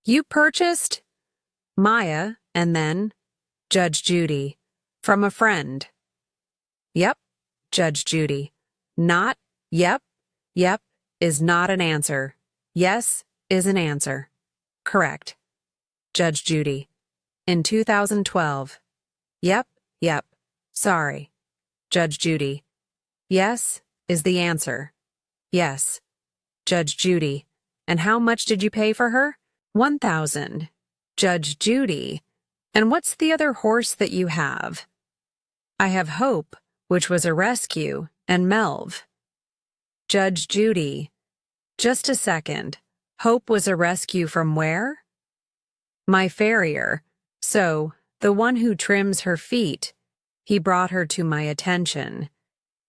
You purchased Maya and then Judge Judy from a friend. Yep, Judge Judy. Not yep, yep is not an answer. Yes is an answer. Correct. Judge Judy. In 2012. Yep, yep. Sorry. Judge Judy. Yes is the answer. Yes. Judge Judy. And how much did you pay for her? 1,000. Judge Judy. And what's the other horse that you have? I have Hope, which was a rescue, and Melv. Judge Judy. Just a second. Hope was a rescue from where? My farrier. So, the one who trims her feet. He brought her to my attention.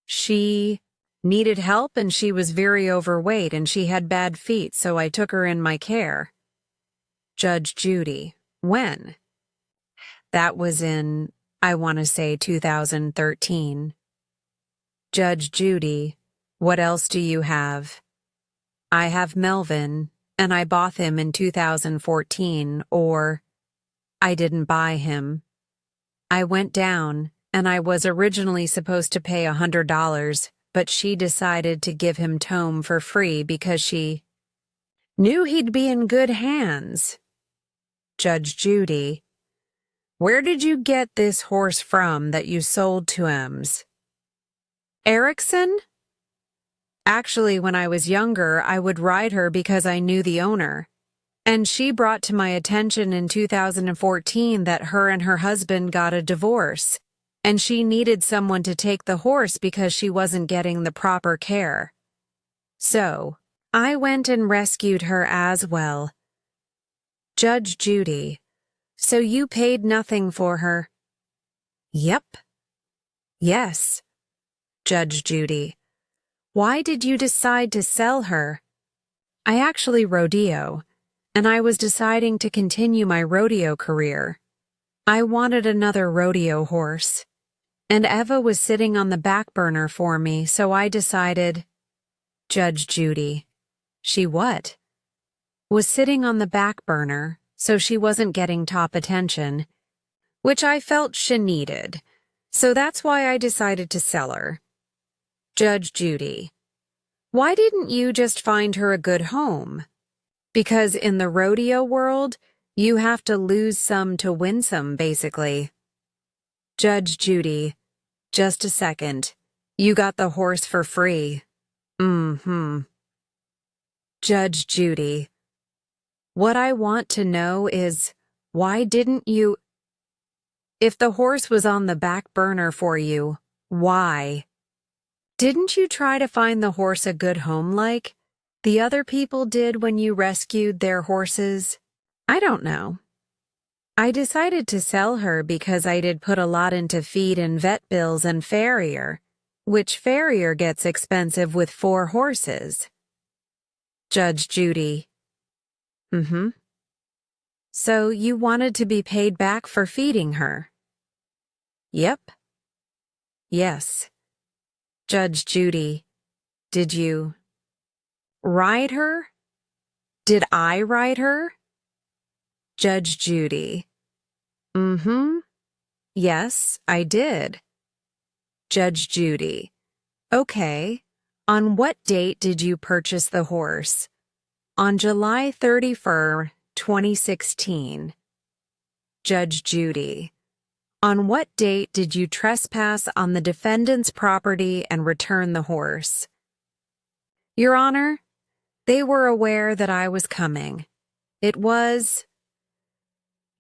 She needed help and she was very overweight and she had bad feet, so I took her in my care. Judge Judy. When? That was in, I want to say 2013. Judge Judy. What else do you have? I have Melvin, and I bought him in 2014, or I didn't buy him. I went down, and I was originally supposed to pay $100, but she decided to give him Tome for free because she knew he'd be in good hands. Judge Judy. Where did you get this horse from that you sold to Ems? Erickson? Actually, when I was younger, I would ride her because I knew the owner. And she brought to my attention in 2014 that her and her husband got a divorce, and she needed someone to take the horse because she wasn't getting the proper care. So, I went and rescued her as well. Judge Judy. So you paid nothing for her? Yep. Yes. Judge Judy. Why did you decide to sell her? I actually rodeo, and I was deciding to continue my rodeo career. I wanted another rodeo horse, and Eva was sitting on the back burner for me, so I decided. Judge Judy. She what? Was sitting on the back burner, so she wasn't getting top attention, which I felt she needed, so that's why I decided to sell her. Judge Judy. Why didn't you just find her a good home? Because in the rodeo world, you have to lose some to win some, basically. Judge Judy. Just a second. You got the horse for free. Judge Judy. What I want to know is, why didn't you... If the horse was on the back burner for you, why? Didn't you try to find the horse a good home like the other people did when you rescued their horses? I don't know. I decided to sell her because I did put a lot into feed and vet bills and farrier, which farrier gets expensive with 4 horses. Judge Judy. So you wanted to be paid back for feeding her? Yep. Yes. Judge Judy. Did you ride her? Did I ride her? Judge Judy. Yes, I did. Judge Judy. Okay. On what date did you purchase the horse? On July 31st, 2016. Judge Judy. On what date did you trespass on the defendant's property and return the horse? Your Honor, they were aware that I was coming. It was...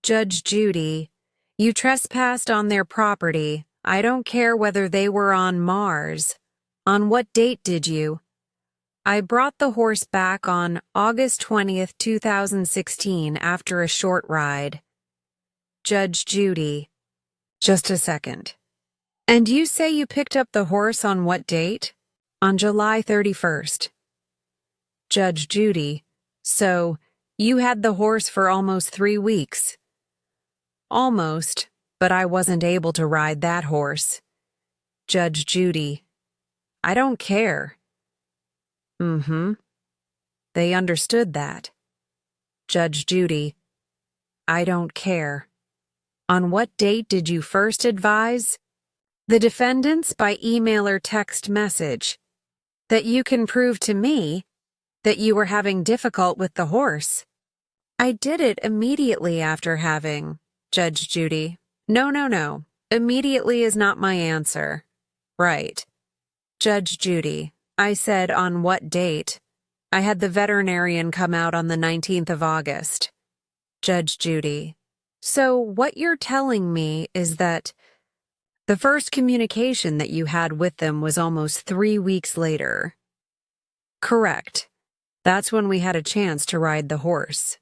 Judge Judy. You trespassed on their property. I don't care whether they were on Mars. On what date did you? I brought the horse back on August 20th, 2016 after a short ride. Judge Judy. Just a second. And you say you picked up the horse on what date? On July 31st. Judge Judy. So, you had the horse for almost 3 weeks. Almost, but I wasn't able to ride that horse. Judge Judy. I don't care. They understood that. Judge Judy: I don't care. On what date did you first advise the defendants by email or text message that you can prove to me that you were having difficult with the horse? I did it immediately after having, Judge Judy. No. Immediately is not my answer. Right. Judge Judy: I said on what date. I had the veterinarian come out on the 19th of August. Judge Judy: So what you're telling me is that the first communication that you had with them was almost 3 weeks later. Correct. That's when we had a chance to ride the horse.